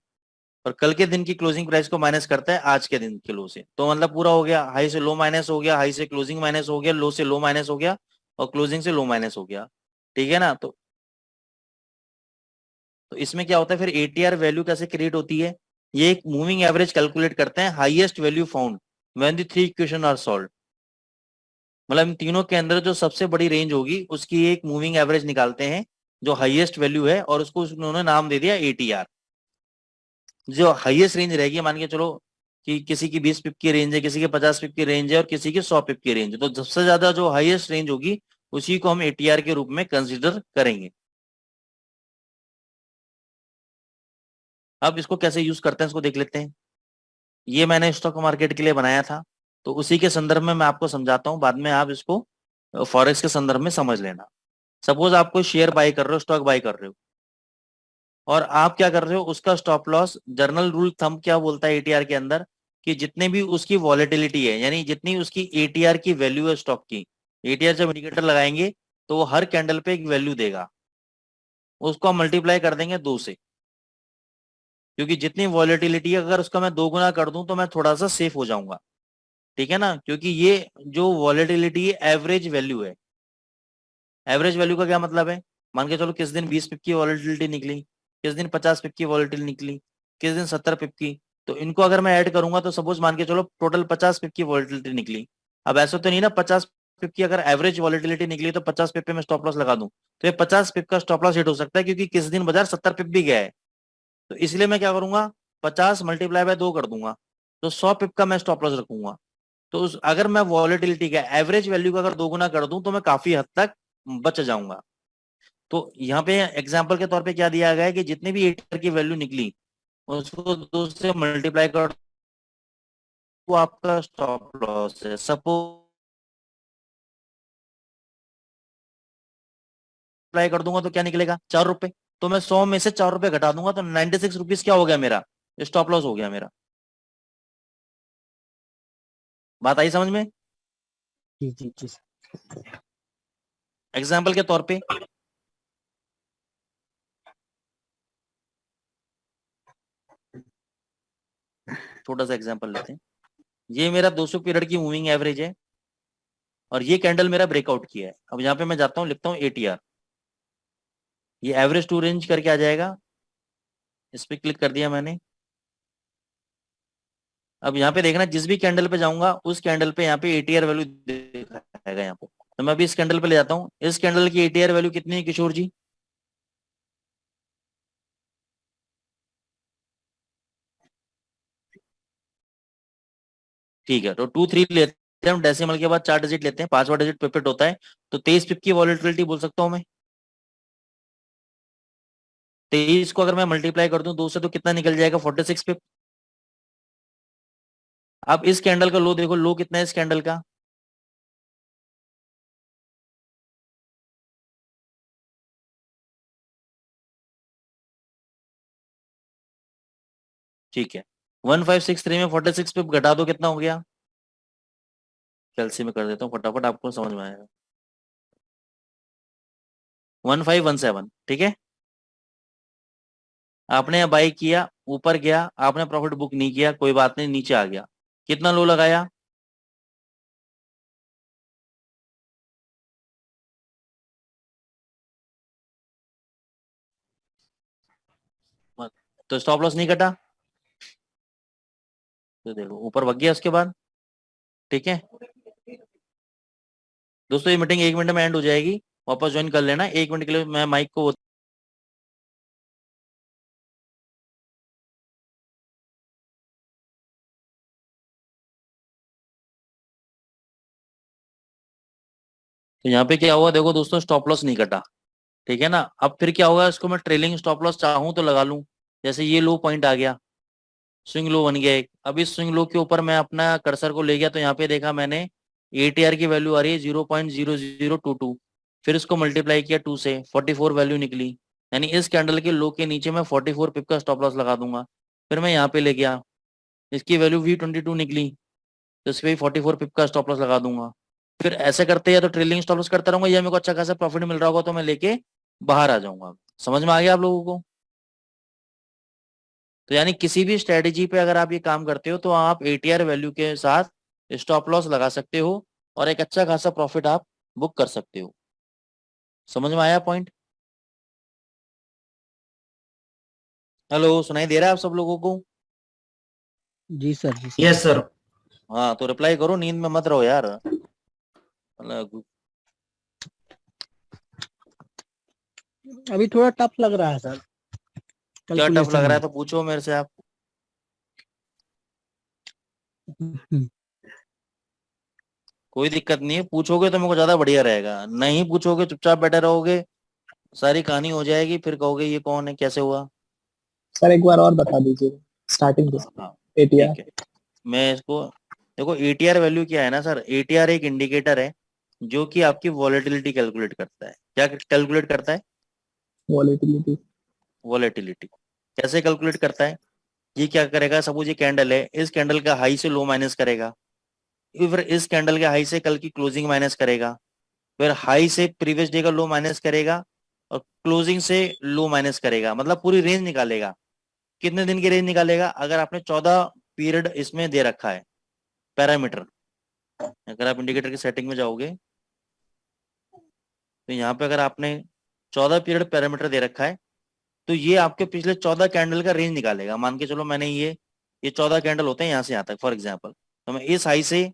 और कल के दिन की क्लोजिंग प्राइस को माइनस करता है आज के दिन के लो से। तो मतलब पूरा हो गया, हाई से लो माइनस हो गया, हाई से क्लोजिंग माइनस हो गया, लो से लो माइनस हो गया, और क्लोजिंग से लो माइनस हो गया। ठीक है ना। तो इसमें क्या होता है फिर, एटीआर वैल्यू कैसे क्रिएट होती है, ये एक मूविंग एवरेज कैलकुलेट करते हैं, highest value found when the three equation are solved. मतलब इन तीनों के अंदर जो सबसे बड़ी रेंज होगी उसकी एक मूविंग एवरेज निकालते हैं जो हाईएस्ट वैल्यू है, और उसको उन्होंने नाम दे दिया एटीआर। जो हाईएस्ट रेंज रहेगी, मान के चलो कि किसी की 20 पिप की रेंज है, किसी की 50 पिप की रेंज है, और किसी की 100 पिप की रेंज है, तो सबसे ज्यादा जो हाईएस्ट रेंज होगी उसी को हम एटीआर के रूप में कंसिडर करेंगे। अब इसको कैसे यूज करते हैं इसको देख लेते हैं। ये मैंने स्टॉक मार्केट के लिए बनाया था, तो उसी के संदर्भ में मैं आपको समझाता हूँ, बाद में आप इसको फॉरेक्स के संदर्भ में समझ लेना। सपोज आप कोई शेयर बाय कर रहे हो, स्टॉक बाय कर रहे हो, और आप क्या कर रहे हो, उसका stop loss, journal rule thumb क्या बोलता है एटीआर के अंदर, कि जितने भी उसकी वॉलेटिलिटी है, यानी जितनी उसकी एटीआर की वैल्यू है स्टॉक की, एटीआर जब इंडिकेटर लगाएंगे तो वो हर कैंडल पे एक वैल्यू देगा, उसको हम मल्टीप्लाई कर देंगे 2 से, क्योंकि जितनी वॉलेटिलिटी है अगर उसका मैं 2 गुना कर दूं तो मैं थोड़ा सा सेफ हो जाऊंगा। ठीक है ना, क्योंकि ये जो वॉलेटिलिटी है एवरेज वैल्यू है। एवरेज वैल्यू का क्या मतलब है, मान के चलो किस दिन 20 पिप की वॉलेटिलिटी निकली, किस दिन 50 पिप की वॉलेटिलिटी निकली, किस दिन 70 पिप की, तो इनको अगर मैं ऐड करूंगा तो सपोज मान के चलो टोटल 50 पिप की वॉलेटिलिटी निकली। अब ऐसा तो नहीं ना, 50 पिप की अगर एवरेज वॉलेटिलिटी निकली तो 50 पिप पे मैं स्टॉप लॉस लगा दूं, तो ये 50 पिप का स्टॉप लॉस हिट हो सकता है, क्योंकि किस दिन बाजार 70 पिप भी गया है। तो इसलिए मैं क्या करूंगा, 50 × 2 कर दूंगा, तो 100 पिप का मैं स्टॉप लॉस रखूंगा। तो अगर मैं वॉलेटिलिटी का एवरेज वैल्यू का अगर 2 गुना कर दूं तो मैं काफी हद तक बच जाऊंगा। तो यहाँ पे एग्जाम्पल के तौर पे क्या दिया गया है कि जितने भी एटीआर की वैल्यू निकली उसको 2 से मल्टीप्लाई कर, वो आपका स्टॉप लॉस है। सपोज अप्लाई कर दूंगा तो क्या निकलेगा, 4 रुपए। तो मैं 100 में से 4 रुपए घटा दूंगा तो 96 रुपीज क्या हो गया मेरा, स्टॉप लॉस हो गया मेरा। बात आई समझ में। जी जी जी। एग्जाम्पल के तौर पे छोटा सा एग्जाम्पल लेते हैं। ये मेरा 200 पीरियड की मूविंग एवरेज है, और ये कैंडल मेरा ब्रेकआउट किया है। अब यहाँ पे मैं जाता हूँ, लिखता हूँ एटीआर, ये एवरेज टू रेंज करके आ जाएगा। इस पे क्लिक कर दिया मैंने। अब यहाँ पे देखना, जिस भी कैंडल पे जाऊंगा उस कैंडल पे यहाँ पे एटीआर वैल्यू दिखाएगा यहाँ पे। तो मैं अभी इस कैंडल पे ले जाता हूँ, इस कैंडल की एटीआर वैल्यू कितनी है किशोर जी। ठीक है, तो 2 3 लेते हैं हम, डेसिमल के बाद 4 डिजिट लेते हैं, 5वां डिजिट पिपेट होता है। तो 23 पिप की वॉलेटिलिटी बोल सकता हूँ मैं। 23 को अगर मैं मल्टीप्लाई कर दूं 2 से तो कितना निकल जाएगा, 46 पिप। अब इस कैंडल का लो देखो, लो कितना है इस कैंडल का, ठीक है 1563 में 46 पिप घटा दो कितना हो गया, कैलसी में कर देता हूँ फटाफट आपको समझ में आएगा, 1517। ठीक है, आपने बाई किया, ऊपर गया, आपने प्रॉफिट बुक नहीं किया, कोई बात नहीं, नीचे आ गया, कितना लो लगाया, तो स्टॉप लॉस नहीं कटा, तो देखो ऊपर भग गया उसके बाद। ठीक है दोस्तों, ये मीटिंग 1 मिनट में एंड हो जाएगी, वापस ज्वाइन कर लेना। 1 मिनट के लिए मैं माइक को। तो यहाँ पे क्या हुआ देखो दोस्तों, स्टॉप लॉस नहीं कटा। ठीक है ना, अब फिर क्या होगा, इसको मैं ट्रेलिंग स्टॉप लॉस चाहूँ तो लगा लूं। जैसे ये लो पॉइंट आ गया, स्विंग लो बन गया एक। अब इस स्विंग लो के ऊपर मैं अपना कर्सर को ले गया, तो यहाँ पे देखा मैंने एटीआर की वैल्यू आ रही है 0.0022। फिर इसको मल्टीप्लाई किया 2 से, 44 वैल्यू निकली। यानी इस कैंडल के लो के नीचे मैं 44 पिप का स्टॉप लॉस लगा दूंगा। फिर मैं यहाँ पे ले गया, इसकी वैल्यू V22 निकली, तो इस पे 44 पिप का स्टॉप लॉस लगा दूंगा। फिर ऐसे करते या तो ट्रेलिंग स्टॉप लॉस करता रहूंगा, या मेरे को अच्छा खासा प्रॉफिट मिल रहा होगा तो मैं लेके बाहर आ जाऊंगा। समझ में आ गया आप लोगों को? तो यानी किसी भी स्ट्रेटेजी पे अगर आप ये काम करते हो तो आप एटीआर वैल्यू के साथ स्टॉप लॉस लगा सकते हो, और एक अच्छा खासा प्रॉफिट आप बुक कर सकते हो। समझ में आया पॉइंट? हेलो, सुनाई दे रहा है आप सब लोगों को? जी सर, जी सर। Yes sir. हाँ तो रिप्लाई करो, नींद में मत रहो यार। मतलब अभी थोड़ा टफ लग रहा है सर, क्या टफ कैलकुलेशन लग रहा में। है तो पूछो मेरे से आप। कोई दिक्कत नहीं है, पूछोगे तो मेरे को ज्यादा बढ़िया रहेगा, नहीं पूछोगे चुपचाप बैठे रहोगे, सारी कहानी हो जाएगी, फिर कहोगे ये कौन है, कैसे हुआ। सर एक बार और बता दीजिए स्टार्टिंग हाँ से। हाँ, एटीआर। ठीक है। मैं इसको, देखो एटीआर वैल्यू क्या है ना सर, एटीआर एक इंडिकेटर है जो कि आपकी वॉलेटिलिटी कैलकुलेट करता है। क्या कैलकुलेट करता है? वॉलेटिलिटी। वॉलेटिलिटी। कैसे कैलकुलेट करता है? ये क्या करेगा, सपोज ये कैंडल है, इस कैंडल का हाई से लो माइनस करेगा, फिर इस कैंडल के हाई से कल की क्लोजिंग माइनस करेगा, फिर हाई से प्रीवियस डे का लो माइनस करेगा, और क्लोजिंग से लो माइनस करेगा, मतलब पूरी रेंज निकालेगा। कितने दिन की रेंज निकालेगा? अगर आपने 14 पीरियड इसमें दे रखा है पैरामीटर, अगर आप इंडिकेटर की सेटिंग में जाओगे तो यहाँ पे अगर आपने 14 पीरियड पैरामीटर दे रखा है, तो ये आपके पिछले 14 कैंडल का रेंज निकालेगा। मान के चलो मैंने ये 14 कैंडल होते हैं यहाँ से यहाँ तक फॉर एग्जाम्पल, तो मैं इस हाई से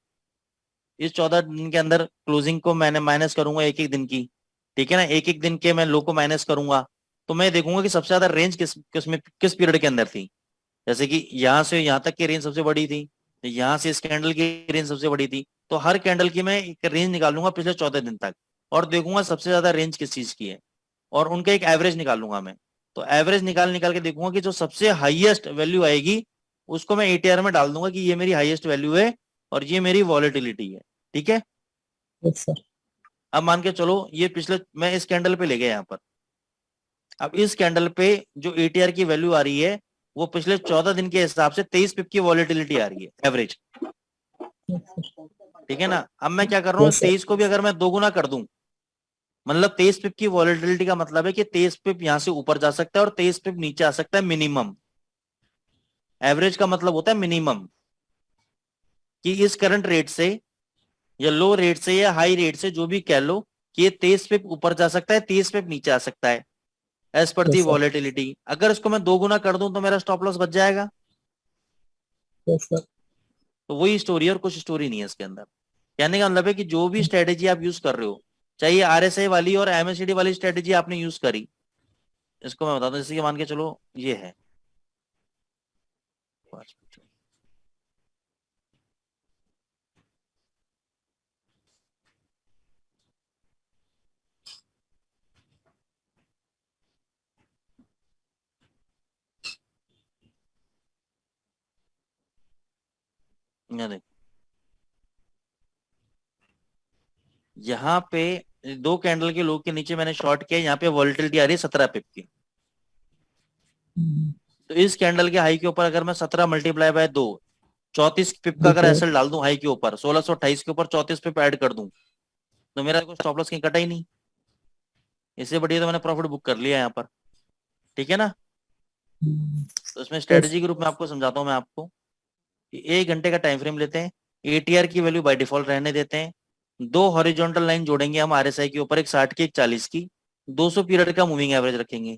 इस 14 दिन के अंदर क्लोजिंग को मैंने माइनस करूंगा एक एक दिन की। ठीक है ना, एक एक दिन के मैं लो को माइनस करूंगा, तो मैं देखूंगा कि सबसे ज्यादा रेंज किस पीरियड के अंदर थी। जैसे कि यहाँ से यहाँ तक की रेंज सबसे बड़ी थी, तो यहाँ से इस कैंडल की रेंज सबसे बड़ी थी, तो हर कैंडल की मैं एक रेंज निकालूंगा पिछले 14 दिन तक, और देखूंगा सबसे ज्यादा रेंज किस चीज की है, और उनका एक एवरेज निकालूंगा मैं। तो एवरेज निकाल निकाल के देखूंगा कि जो सबसे हाईएस्ट वैल्यू आएगी उसको मैं एटीआर में डाल दूंगा कि ये मेरी हाईएस्ट वैल्यू है और ये मेरी वॉलेटिलिटी है। ठीक है, यस सर। अब मान के चलो ये पिछले मैं इस कैंडल पे ले गया यहाँ पर, अब इस कैंडल पे जो एटीआर की वैल्यू आ रही है वो पिछले 14 दिन के हिसाब से 23 पिप की वॉलेटिलिटी आ रही है एवरेज। ठीक है ना, अब मैं क्या कर रहा हूँ, यस सर। 23 को भी अगर मैं दोगुना कर दूं, मतलब 23 पिप की वॉलेटिलिटी का मतलब है कि 23 पिप यहां से ऊपर जा सकता है और 23 पिप नीचे आ सकता है मिनिमम। एवरेज का मतलब होता है मिनिमम, कि इस करंट रेट से या लो रेट से या हाई रेट से जो भी कह लो, कि ये 23 पिप ऊपर जा सकता है, 23 पिप नीचे आ सकता है एज पर दी यस सर। वॉलेटिलिटी। अगर इसको मैं दोगुना कर दूं तो मेरा स्टॉप लॉस बच जाएगा। Yes sir. तो वही स्टोरी है और कुछ स्टोरी नहीं है इसके अंदर। कहने का मतलब है कि जो भी स्ट्रेटेजी आप यूज कर रहे हो, चाहे ये आरएसआई वाली और एमएससीडी वाली स्ट्रेटेजी आपने यूज करी, इसको मैं बताता हूँ, जैसे कि मान के चलो ये है, यहाँ देखो, यहाँ पे दो कैंडल के लो के नीचे मैंने शॉर्ट किया, यहाँ पे वॉलेटिलिटी आ रही है 17 पिप की। तो इस कैंडल के हाई के ऊपर अगर मैं 17 मल्टीप्लाई बाय 2, 34 पिप का अगर देखिए। एसएल डाल दूं हाई के ऊपर, 1628 के ऊपर 34 पिप ऐड कर दूं, तो मेरा कोई स्टॉप लॉस कहीं कटा ही नहीं। इससे बढ़िया तो मैंने प्रॉफिट बुक कर लिया यहाँ पर। ठीक है ना, तो इसमें यस। स्ट्रेटेजी के रूप में आपको समझाता हूँ मैं आपको, कि 1 घंटे का टाइम फ्रेम लेते हैं, एटीआर की वैल्यू बाय डिफॉल्ट रहने देते हैं, दो हॉरिजॉन्टल लाइन जोड़ेंगे हम आरएसआई के ऊपर, एक 60 की एक 40 की, 200 पीरियड का मूविंग एवरेज रखेंगे।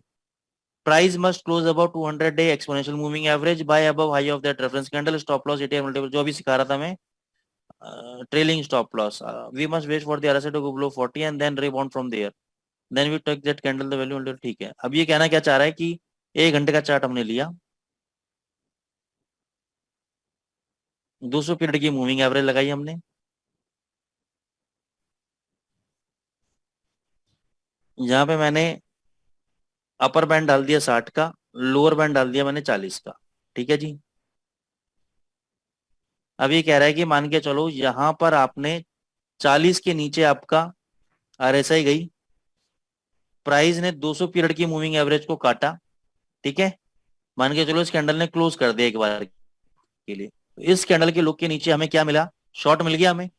Price must close about 200 day exponential moving average by above high of that reference candle, stop loss ATM multiple, जो भी सिखा रहा था मैं, trailing stop loss, we must wait for the RSI to go below 40 and then rebound from there, then we take that candle the value, ठीक है। अब ये कहना क्या चाह रहा है कि 1 घंटे का चार्ट हमने लिया, 200 पीरियड की मूविंग एवरेज लगाई हमने, यहाँ पे मैंने अपर बैंड डाल दिया 60 का, लोअर बैंड डाल दिया मैंने 40 का, ठीक है जी। अब ये कह रहा है कि मान के चलो यहां पर आपने 40 के नीचे आपका आरएसआई गई, प्राइस ने 200 पीरियड की मूविंग एवरेज को काटा, ठीक है, मान के चलो इस कैंडल ने क्लोज कर दिया एक बार के लिए, तो इस कैंडल के लो के नीचे हमें क्या मिला, शॉर्ट मिल गया हमें,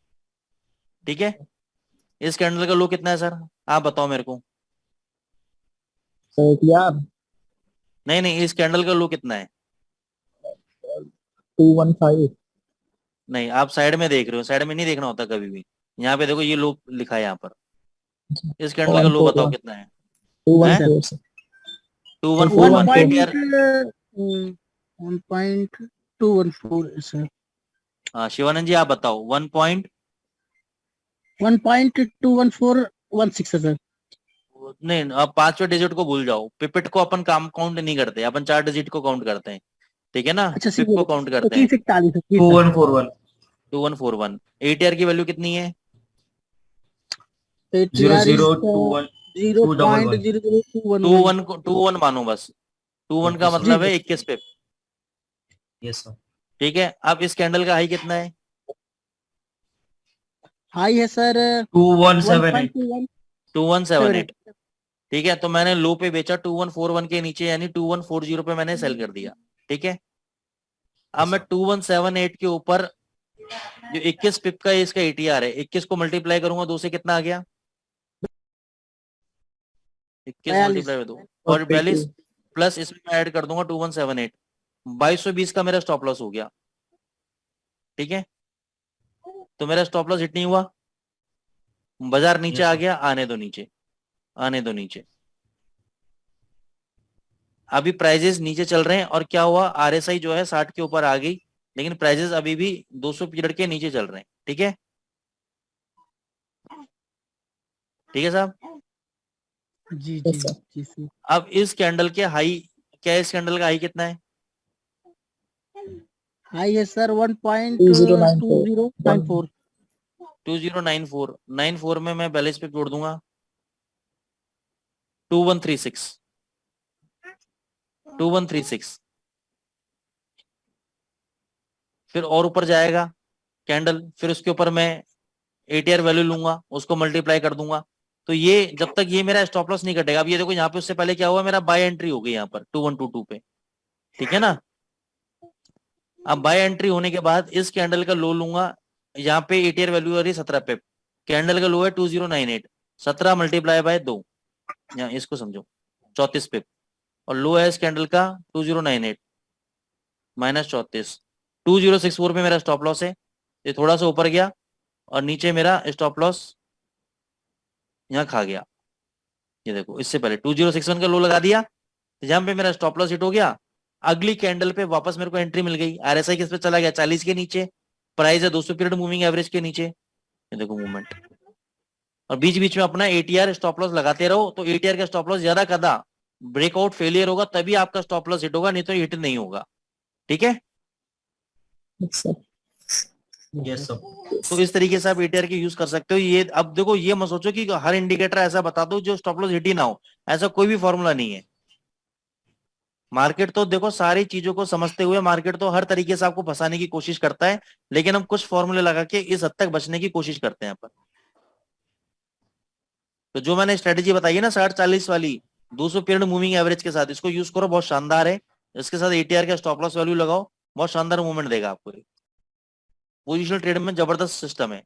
ठीक है। इस कैंडल का लो कितना है सर, आप बताओ मेरे को। So यार नहीं नहीं, इस कैंडल का लो कितना है, 215. नहीं आप साइड में देख रहे हो, साइड में नहीं देखना होता कभी भी, यहाँ पे देखो ये लो लिखा है यहाँ पर, इस कैंडल का लो बताओ 141. कितना है, हैं 214 sir. 2141 1 214. ATR। 1.214 sir. हाँ शिवानंद जी आप बताओ 1 पॉइंट, 1.21416 है सर। नहीं आप 5वें डिजिट को भूल जाओ, पिपिट को अपन काम काउंट नहीं करते, अपन 4 डिजिट को काउंट करते हैं, ठीक है ना, अच्छा पिप को काउंट करते हैं। 3141 जी two sir. One four one 2141 ATR की वैल्यू कितनी है, zero ATR zero is two one zero two double point one zero zero two one 21 को 21 मानो बस, 21 का 21 जी मतलब है सर। 21 पिप, यस सर ठीक है। अब इस कैंडल का हाई कितना है, हाई है सर 2178 1.2178। 2178, ठीक है। तो मैंने लो पे बेचा 2141 के नीचे, यानी 2140 पे मैंने सेल कर दिया, ठीक है। अब मैं 2178 के ऊपर जो 21 पिप का इसका एटीआर है, 21 को मल्टीप्लाई करूंगा 2 से, कितना आ गया, 21 42 मल्टीप्लाई में 2 और 42. 42 प्लस इसमें मैं ऐड कर दूंगा 2178, 2220 का मेरा स्टॉप लॉस हो गया, ठीक है। तो मेरा स्टॉप लॉस हिट नहीं हुआ, बाजार नीचे यस आ सर गया, आने दो नीचे, आने दो नीचे। अभी प्राइजेस नीचे चल रहे हैं और क्या हुआ, आरएसआई जो है 60 के ऊपर आ गई, लेकिन प्राइजेस अभी भी 200 पीरियड के नीचे चल रहे हैं, ठीक है, ठीक है साहब। जी Yes जी sir. जी सर। अब इस कैंडल के हाई क्या है, इस कैंडल का हाई कितना है, हाई है सर 2094. 1.2094। 2094 में मैं बैलेंस पे जोड़ दूंगा 2136, 2136, फिर और ऊपर जाएगा कैंडल, फिर उसके ऊपर मैं एटीआर वैल्यू लूंगा, उसको मल्टीप्लाई कर दूंगा, तो ये जब तक ये मेरा स्टॉप लॉस नहीं कटेगा। अब ये देखो यहाँ पे उससे पहले क्या हुआ, मेरा बाय एंट्री हो गई यहाँ पर 2122 पे, ठीक है ना। अब बाय एंट्री होने के बाद इस कैंडल का लो लूंगा, यहाँ पे एटीआर वैल्यू आ रही है 17 पे, कैंडल का लो है 2098, 17 मल्टीप्लाई बाय 2, यहाँ इसको समझो 34 पे, और लो है इस कैंडल का 2098 माइनस 34, 2064 पे मेरा स्टॉप लॉस है, ये थोड़ा सा ऊपर गया और नीचे मेरा स्टॉप लॉस यहाँ खा गया, ये देखो इससे पहले 2061 का लो लगा दिया, तो जहां पे मेरा स्टॉप लॉस हिट हो गया, अगली कैंडल पे वापस मेरे को एंट्री मिल गई, आरएसआई किस पे चला गया, 40 के नीचे, प्राइस है 200 पीरियड मूविंग एवरेज के नीचे, ये देखो मूवमेंट, और बीच बीच में अपना एटीआर स्टॉप लॉस लगाते रहो, तो एटीआर का स्टॉप लॉस ज्यादा कदा ब्रेकआउट फेलियर होगा तभी आपका स्टॉप लॉस हिट होगा, नहीं तो हिट नहीं होगा, ठीक है। Yes sir. यस सर तो इस तरीके से आप एटीआर की यूज कर सकते हो। ये अब देखो, ये मत सोचो कि हर इंडिकेटर ऐसा बता दो जो स्टॉप लॉस हिट ही ना हो, ऐसा कोई भी फॉर्मूला नहीं है। मार्केट तो देखो सारी चीजों को समझते हुए मार्केट तो हर तरीके से आपको फंसाने की कोशिश करता है, लेकिन हम कुछ फॉर्मूले लगा के इस हद तक बचने की कोशिश करते हैं अपन। तो जो मैंने स्ट्रेटेजी बताई है ना 60-40 वाली, 200 पीरियड मूविंग एवरेज के साथ, इसको यूज करो, बहुत शानदार है। इसके साथ एटीआर का स्टॉप लॉस वैल्यू लगाओ, बहुत शानदार मूवमेंट देगा आपको। पोजिशनल ट्रेड में जबरदस्त सिस्टम है,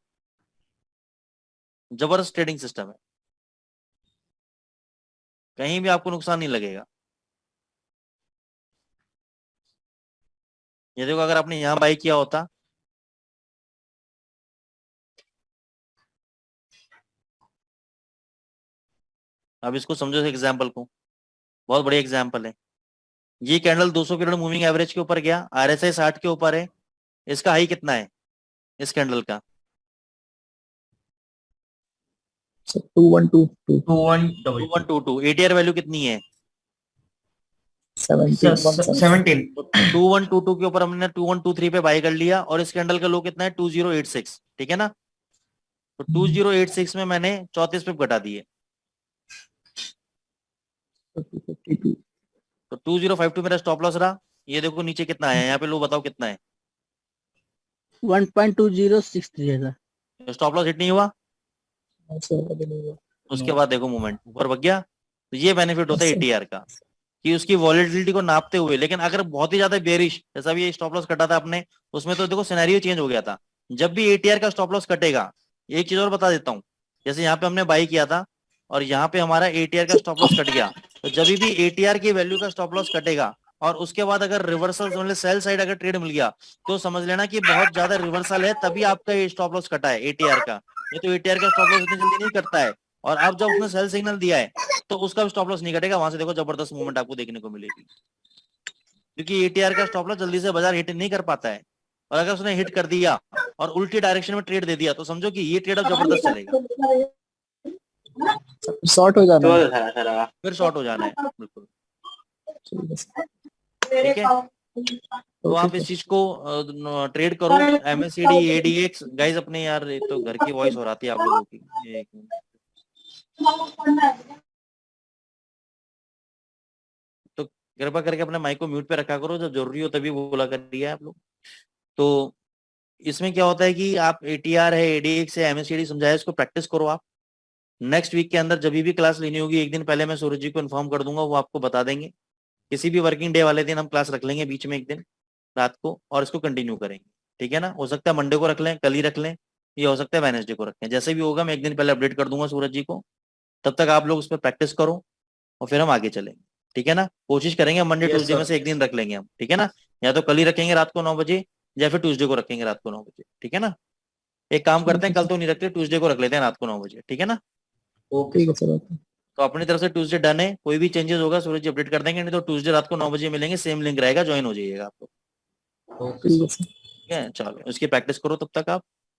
जबरदस्त ट्रेडिंग सिस्टम है, कहीं भी आपको नुकसान नहीं लगेगा। ये देखो अगर आपने यहाँ बाई किया होता, अब इसको समझो एग्जाम्पल को, बहुत बढ़िया एग्जाम्पल है। ये कैंडल 200 पीरियड मूविंग एवरेज के ऊपर गया, RSI 60 के ऊपर है, इसका हाई कितना है इस कैंडल का? सर 2122 2122 2122। ATR वैल्यू कितनी है? 17 17 तो 2122 के ऊपर हमने 2123 पे बाय कर लिया, और इस कैंडल का लो कितना है? 2086, ठीक है ना? तो 2086 में मैंने 34 पे घटा दिए, 52 तो 2052 मेरा स्टॉप लॉस रहा। ये देखो नीचे कितना है, यहाँ पे लो बताओ कितना है? 1.2063 है सर। स्टॉप लॉस हिट नहीं हुआ, सर अभी नहीं हुआ। उसके बाद देखो मूवमेंट ऊपर भाग गया। तो ये बेनिफिट होता है Yes, sir. ATR का, कि उसकी वॉलेटिलिटी को नापते हुए। लेकिन अगर बहुत ही ज्यादा बेरिश, जैसा भी ये स्टॉप लॉस कटा था आपने, उसमें तो देखो सिनेरियो चेंज हो गया था। जब भी ATR का स्टॉप लॉस कटेगा, एक चीज और बता देता हूँ, जैसे यहाँ पे हमने बाई किया था और यहाँ पे हमारा ATR का स्टॉप लॉस कट गया, तो जब भी ATR की वैल्यू का स्टॉप लॉस कटेगा और उसके बाद अगर रिवर्सल मतलब सेल साइड अगर ट्रेड मिल गया, तो समझ लेना कि बहुत ज्यादा रिवर्सल है, तभी आपका ये स्टॉप लॉस कटा है ATR का। ये तो ATR का स्टॉप लॉस इतनी जल्दी नहीं करता है। और अब जब उसने सेल सिग्नल दिया है, तो उसका भी स्टॉप लॉस नहीं कटेगा, वहां से देखो जबरदस्त मूवमेंट आपको देखने को मिलेगी, क्योंकि ATR का स्टॉप लॉस जल्दी से बाजार हिट नहीं कर पाता है। और अगर उसने हिट कर दिया और उल्टी डायरेक्शन में ट्रेड दे दिया, तो समझो कि ये ट्रेड अब जबरदस्त चलेगा, शॉर्ट हो जाना है। फिर शॉर्ट हो जाना है। बिल्कुल ठीक है सर। ठीक है, तो ओके आप इस चीज को ट्रेड करो। MACD ADX गाइस अपने, यार ये तो घर की वॉइस हो रही है आप लोगों की, एक मिनट। तो कृपा करके अपने माइक को म्यूट पे रखा करो, जब जरूरी हो तभी बोला करिए आप लोग। तो इसमें क्या होता है कि आप ATR है, ADX है, MACD समझाया, इसको प्रैक्टिस करो आप। नेक्स्ट वीक के अंदर जब भी क्लास लेनी होगी, एक दिन पहले मैं सूरज जी को इन्फॉर्म कर दूंगा, वो आपको बता देंगे। किसी भी वर्किंग डे वाले दिन हम क्लास रख लेंगे बीच में एक दिन रात को, और इसको कंटिन्यू करेंगे, ठीक है ना? हो सकता है मंडे को रख लें, कल ही रख लें, या हो सकता है वेडनेसडे को रखें, जैसे भी होगा मैं एक दिन पहले अपडेट कर दूंगा सूरज जी को। तब तक आप लोग उस पर प्रैक्टिस करो और फिर हम आगे चलेंगे, ठीक है ना? कोशिश करेंगे मंडे Yes, ट्यूसडे में sir. से एक दिन रख लेंगे हम, ठीक है ना? या तो कल ही रखेंगे रात को 9 बजे, या फिर ट्यूसडे को रखेंगे रात को 9 बजे, ठीक है ना? एक काम करते हैं, कल तो नहीं रखते, ट्यूसडे को रख लेते हैं रात को 9 बजे, ठीक है ना? Okay, ठीक है sir. सर। ओके तो अपनी तरफ से ट्यूसडे डन है, कोई भी चेंजेस होगा सूरज जी अपडेट कर देंगे, नहीं तो ट्यूसडे रात को 9 बजे मिलेंगे, सेम लिंक रहेगा, ज्वाइन हो जाइएगा आप लोग, Okay, ठीक है sir. सर। ठीक है? चलो उसकी प्रैक्टिस करो तब तक आप।